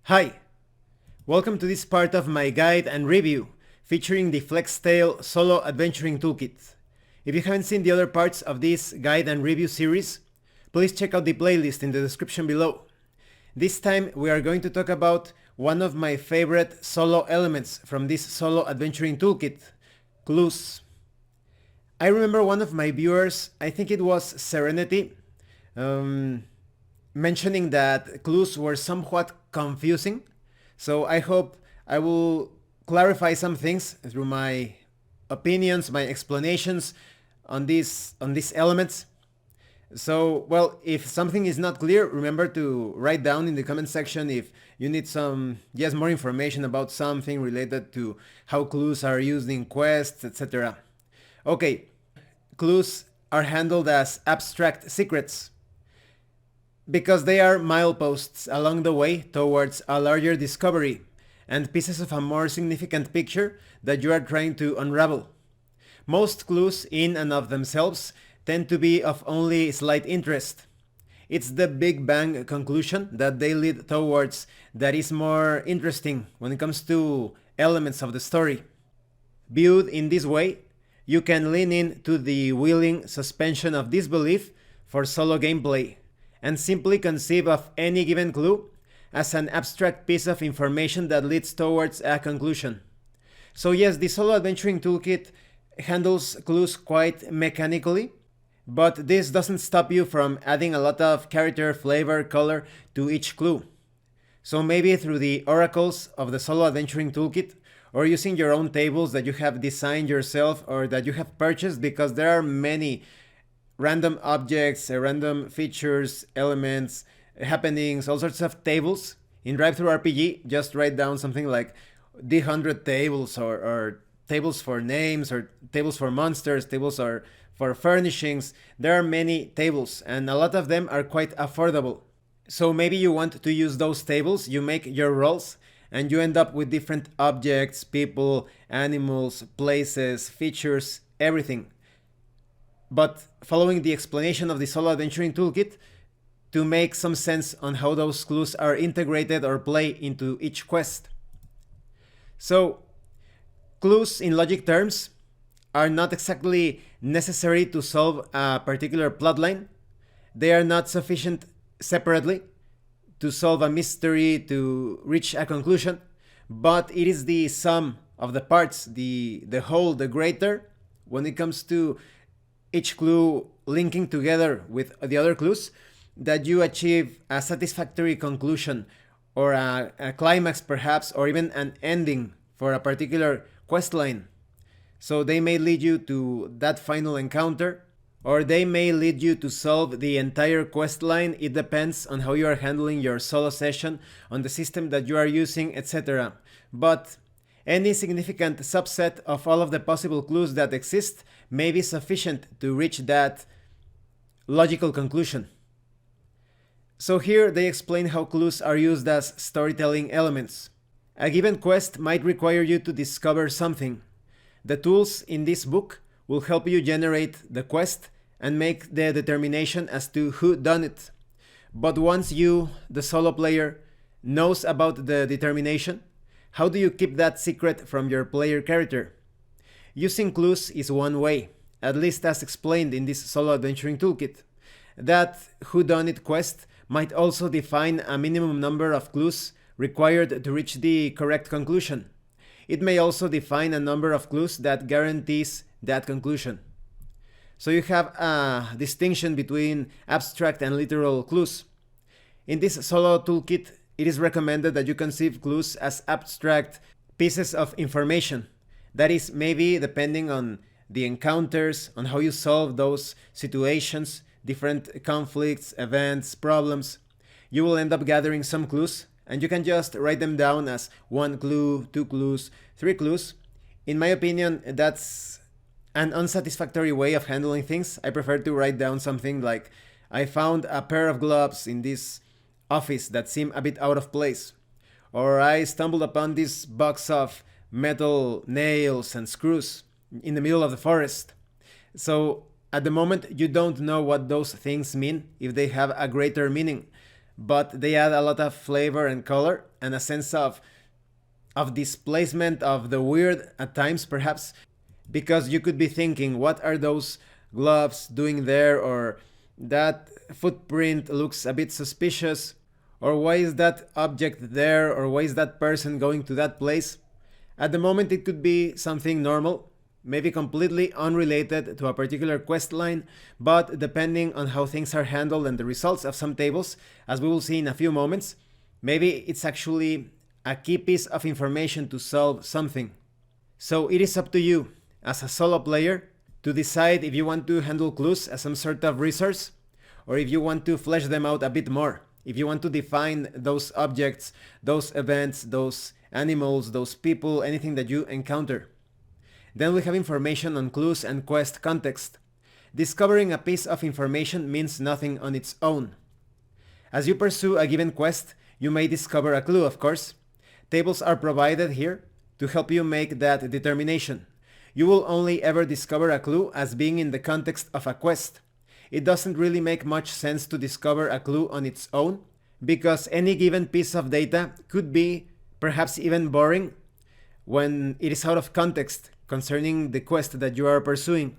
Hi! Welcome to this part of my guide and review featuring the FlexTale Solo Adventuring Toolkit. If you haven't seen the other parts of this guide and review series, please check out the playlist in the description below. This time we are going to talk about one of my favorite solo elements from this Solo Adventuring Toolkit, clues. I remember one of my viewers, I think it was Serenity, mentioning that clues were somewhat confusing. So I hope I will clarify some things through my opinions, my explanations on these elements. So, well, if something is not clear, remember to write down in the comment section if you need more information about something related to how clues are used in quests, etc. Okay, clues are handled as abstract secrets because they are mileposts along the way towards a larger discovery and pieces of a more significant picture that you are trying to unravel. Most clues in and of themselves tend to be of only slight interest. It's the Big Bang conclusion that they lead towards that is more interesting when it comes to elements of the story. Viewed in this way, you can lean in to the willing suspension of disbelief for solo gameplay and simply conceive of any given clue as an abstract piece of information that leads towards a conclusion. So yes, the Solo Adventuring Toolkit handles clues quite mechanically, but this doesn't stop you from adding a lot of character, flavor, color to each clue. So maybe through the oracles of the Solo Adventuring Toolkit, or using your own tables that you have designed yourself or that you have purchased, because there are many random objects, random features, elements, happenings, all sorts of tables. In Drive-Thru RPG, just write down something like the 100 tables or tables for names or tables for monsters, tables are for furnishings. There are many tables and a lot of them are quite affordable. So maybe you want to use those tables, you make your rolls and you end up with different objects, people, animals, places, features, everything. But following the explanation of the Solo Adventuring Toolkit to make some sense on how those clues are integrated or play into each quest. So, clues in logic terms are not exactly necessary to solve a particular plotline. They are not sufficient separately to solve a mystery, to reach a conclusion, but it is the sum of the parts, the whole, the greater, when it comes to each clue linking together with the other clues, that you achieve a satisfactory conclusion or a climax perhaps, or even an ending for a particular quest line. So they may lead you to that final encounter, or they may lead you to solve the entire quest line. It depends on how you are handling your solo session, on the system that you are using, etc. But any significant subset of all of the possible clues that exist may be sufficient to reach that logical conclusion. So here they explain how clues are used as storytelling elements. A given quest might require you to discover something. The tools in this book will help you generate the quest and make the determination as to who done it. But once you, the solo player, knows about the determination, how do you keep that secret from your player character? Using clues is one way, at least as explained in this Solo Adventuring Toolkit. That whodunit quest might also define a minimum number of clues required to reach the correct conclusion. It may also define a number of clues that guarantees that conclusion. So you have a distinction between abstract and literal clues. In this Solo Toolkit, it is recommended that you conceive clues as abstract pieces of information. That is, maybe depending on the encounters, on how you solve those situations, different conflicts, events, problems, you will end up gathering some clues, and you can just write them down as 1 clue, 2 clues, 3 clues. In my opinion, that's an unsatisfactory way of handling things. I prefer to write down something like, I found a pair of gloves in this office that seem a bit out of place, or I stumbled upon this box of metal nails and screws in the middle of the forest. So at the moment you don't know what those things mean, if they have a greater meaning. but they add a lot of flavor and color and a sense of displacement of the weird at times, perhaps, because you could be thinking, what are those gloves doing there? Or that footprint looks a bit suspicious. Or why is that object there? Or why is that person going to that place? At the moment, it could be something normal, maybe completely unrelated to a particular quest line, but depending on how things are handled and the results of some tables, as we will see in a few moments, maybe it's actually a key piece of information to solve something. So it is up to you, as a solo player, to decide if you want to handle clues as some sort of resource, or if you want to flesh them out a bit more, if you want to define those objects, those events, those animals, those people, anything that you encounter. Then we have information on clues and quest context. Discovering a piece of information means nothing on its own. As you pursue a given quest, you may discover a clue, of course. Tables are provided here to help you make that determination. You will only ever discover a clue as being in the context of a quest. It doesn't really make much sense to discover a clue on its own, because any given piece of data could be perhaps even boring when it is out of context concerning the quest that you are pursuing.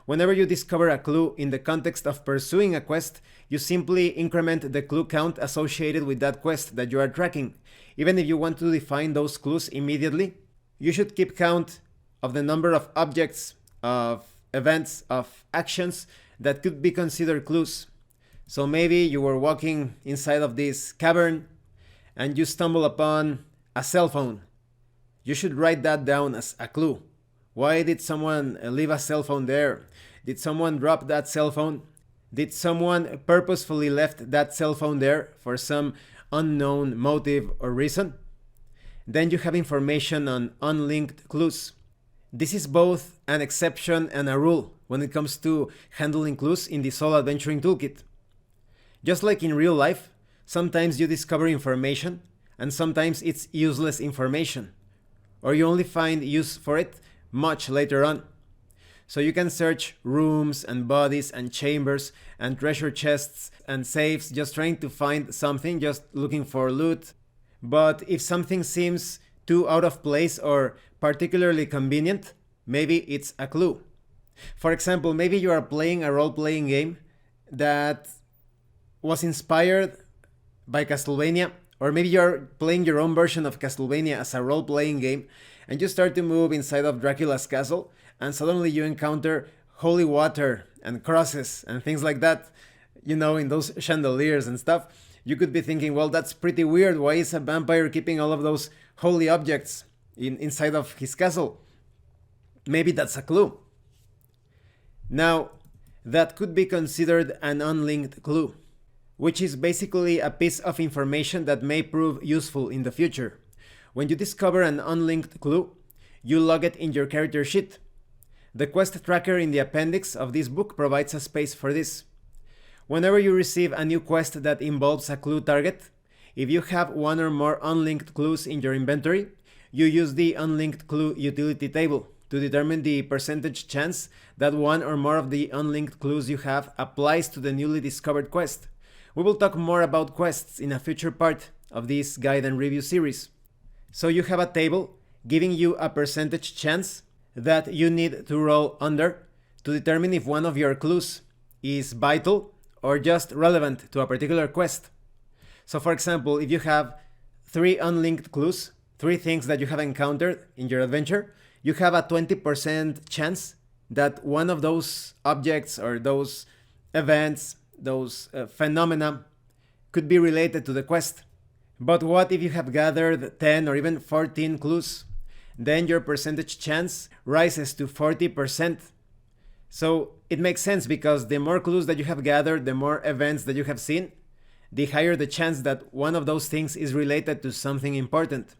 Whenever you discover a clue in the context of pursuing a quest, you simply increment the clue count associated with that quest that you are tracking. Even if you want to define those clues immediately, you should keep count of the number of objects, of events, of actions that could be considered clues. So maybe you were walking inside of this cavern and you stumble upon a cell phone. You should write that down as a clue. Why did someone leave a cell phone there? Did someone drop that cell phone? Did someone purposefully left that cell phone there for some unknown motive or reason? Then you have information on unlinked clues. This is both an exception and a rule when it comes to handling clues in the solo adventuring toolkit. Just like in real life, sometimes you discover information and sometimes it's useless information, or you only find use for it much later on. So you can search rooms and bodies and chambers and treasure chests and safes just trying to find something, just looking for loot. But if something seems too out of place or particularly convenient, maybe it's a clue. For example, maybe you are playing a role-playing game that was inspired by Castlevania, or maybe you're playing your own version of Castlevania as a role-playing game, and you start to move inside of Dracula's castle, and suddenly you encounter holy water and crosses and things like that, in those chandeliers and stuff. You could be thinking, well, that's pretty weird. Why is a vampire keeping all of those holy objects inside of his castle? Maybe that's a clue. Now, that could be considered an unlinked clue, which is basically a piece of information that may prove useful in the future. When you discover an unlinked clue, you log it in your character sheet. The quest tracker in the appendix of this book provides a space for this. Whenever you receive a new quest that involves a clue target, if you have one or more unlinked clues in your inventory, you use the Unlinked Clue utility table to determine the percentage chance that one or more of the unlinked clues you have applies to the newly discovered quest. We will talk more about quests in a future part of this guide and review series. So you have a table giving you a percentage chance that you need to roll under to determine if one of your clues is vital or just relevant to a particular quest. So for example, if you have 3 unlinked clues, 3 things that you have encountered in your adventure, you have a 20% chance that one of those objects or those events, those phenomena could be related to the quest. But what if you have gathered 10 or even 14 clues? Then your percentage chance rises to 40%. So it makes sense, because the more clues that you have gathered, the more events that you have seen, the higher the chance that one of those things is related to something important.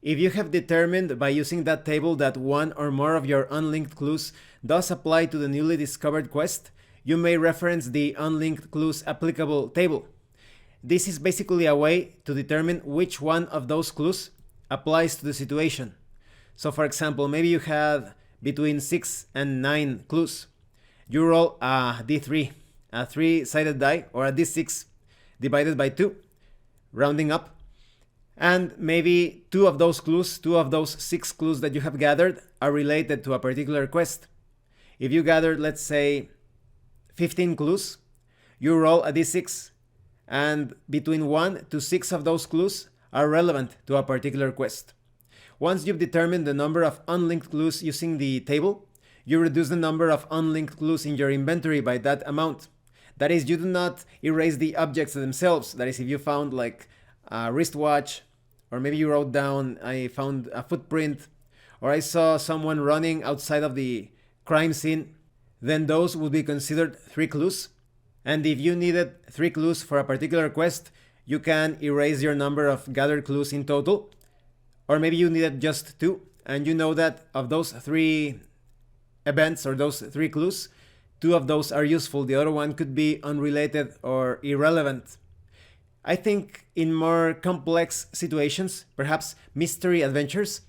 If you have determined by using that table that one or more of your unlinked clues does apply to the newly discovered quest, you may reference the Unlinked Clues applicable table. This is basically a way to determine which one of those clues applies to the situation. So for example, maybe you had between 6 and 9 clues. You roll a d3, a 3-sided die, or a d6 divided by 2, rounding up. And maybe 2 of those clues, 2 of those 6 clues that you have gathered are related to a particular quest. If you gathered, let's say, 15 clues, you roll a d6, and between 1 to 6 of those clues are relevant to a particular quest. Once you've determined the number of unlinked clues using the table, you reduce the number of unlinked clues in your inventory by that amount. That is, you do not erase the objects themselves. That is, if you found like a wristwatch, or maybe you wrote down, I found a footprint, or I saw someone running outside of the crime scene, then those would be considered 3 clues. And if you needed 3 clues for a particular quest, you can erase your number of gathered clues in total. Or maybe you needed just 2, and you know that of those 3 events or those 3 clues, 2 of those are useful, the other one could be unrelated or irrelevant. I think in more complex situations, perhaps mystery adventures,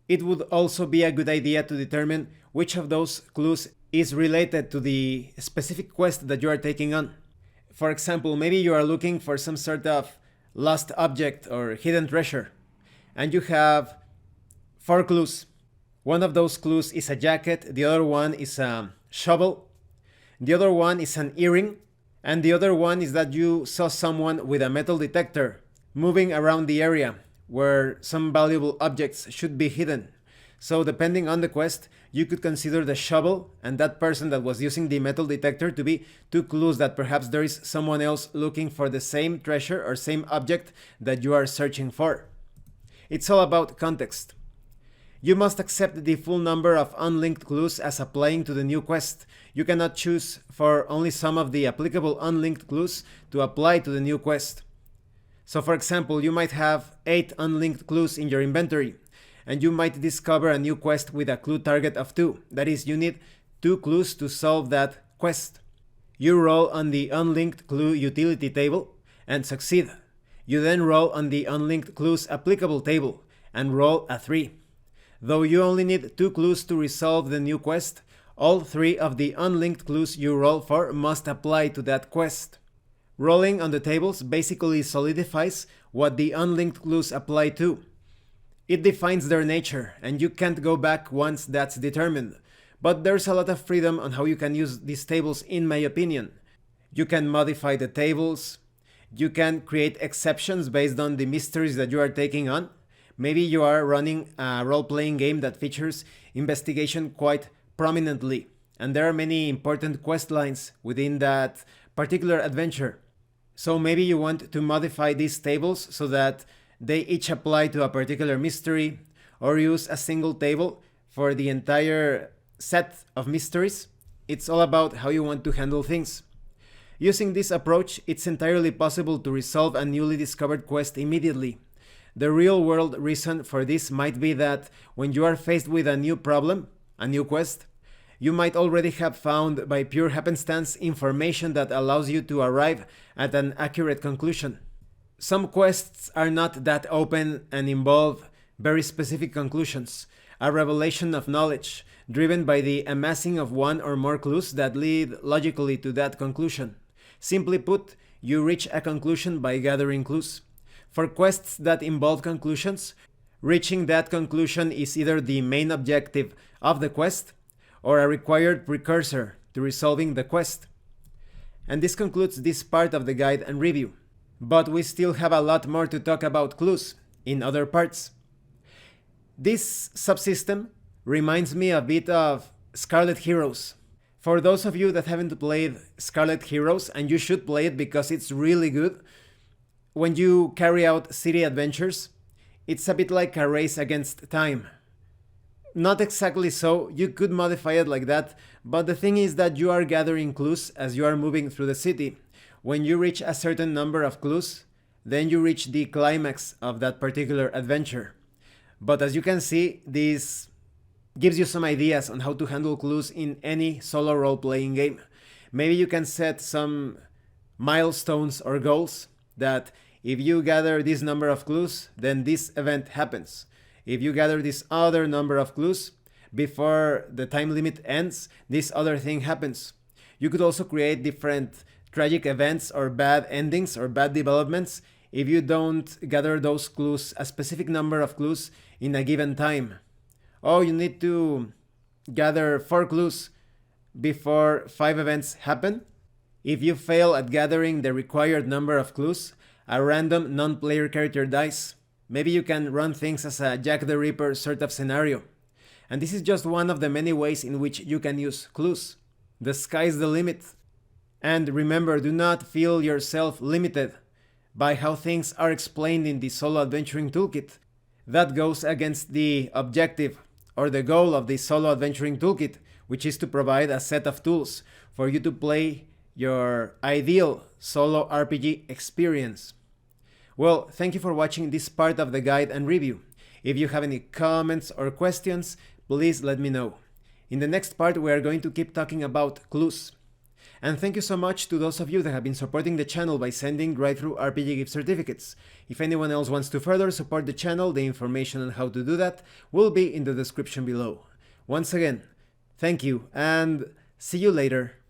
it would also be a good idea to determine which of those clues is related to the specific quest that you are taking on. For example, maybe you are looking for some sort of lost object or hidden treasure, and you have 4 clues. One of those clues is a jacket, the other one is a shovel, the other one is an earring, and the other one is that you saw someone with a metal detector moving around the area where some valuable objects should be hidden. So depending on the quest, you could consider the shovel and that person that was using the metal detector to be 2 clues that perhaps there is someone else looking for the same treasure or same object that you are searching for. It's all about context. You must accept the full number of unlinked clues as applying to the new quest. You cannot choose for only some of the applicable unlinked clues to apply to the new quest. So for example, you might have 8 unlinked clues in your inventory, and you might discover a new quest with a clue target of 2. That is, you need 2 clues to solve that quest. You roll on the unlinked clue utility table and succeed. You then roll on the unlinked clues applicable table and roll a 3. Though you only need 2 clues to resolve the new quest, all 3 of the unlinked clues you roll for must apply to that quest. Rolling on the tables basically solidifies what the unlinked clues apply to. It defines their nature, and you can't go back once that's determined. But there's a lot of freedom on how you can use these tables, in my opinion. You can modify the tables, you can create exceptions based on the mysteries that you are taking on. Maybe you are running a role-playing game that features investigation quite prominently, and there are many important quest lines within that particular adventure. So maybe you want to modify these tables so that they each apply to a particular mystery, or use a single table for the entire set of mysteries. It's all about how you want to handle things. Using this approach, it's entirely possible to resolve a newly discovered quest immediately. The real-world reason for this might be that when you are faced with a new problem, a new quest, you might already have found by pure happenstance information that allows you to arrive at an accurate conclusion. Some quests are not that open and involve very specific conclusions, a revelation of knowledge, driven by the amassing of 1 or more clues that lead logically to that conclusion. Simply put, you reach a conclusion by gathering clues. For quests that involve conclusions, reaching that conclusion is either the main objective of the quest or a required precursor to resolving the quest. And this concludes this part of the guide and review. But we still have a lot more to talk about clues in other parts. This subsystem reminds me a bit of Scarlet Heroes. For those of you that haven't played Scarlet Heroes, and you should play it because it's really good, when you carry out city adventures, it's a bit like a race against time. Not exactly so, you could modify it like that, but the thing is that you are gathering clues as you are moving through the city. When you reach a certain number of clues, then you reach the climax of that particular adventure. But as you can see, this gives you some ideas on how to handle clues in any solo role-playing game. Maybe you can set some milestones or goals that if you gather this number of clues, then this event happens. If you gather this other number of clues, before the time limit ends, this other thing happens. You could also create different tragic events or bad endings or bad developments if you don't gather those clues, a specific number of clues in a given time. Oh, you need to gather 4 clues before 5 events happen. If you fail at gathering the required number of clues, a random non-player character dies. Maybe you can run things as a Jack the Ripper sort of scenario. And this is just one of the many ways in which you can use clues. The sky's the limit. And remember, do not feel yourself limited by how things are explained in the Solo Adventuring Toolkit. That goes against the objective or the goal of the Solo Adventuring Toolkit, which is to provide a set of tools for you to play your ideal solo RPG experience. Well, thank you for watching this part of the guide and review. If you have any comments or questions, please let me know. In the next part, we are going to keep talking about clues. And thank you so much to those of you that have been supporting the channel by sending drive-thru RPG gift certificates. If anyone else wants to further support the channel, the information on how to do that will be in the description below. Once again, thank you and see you later.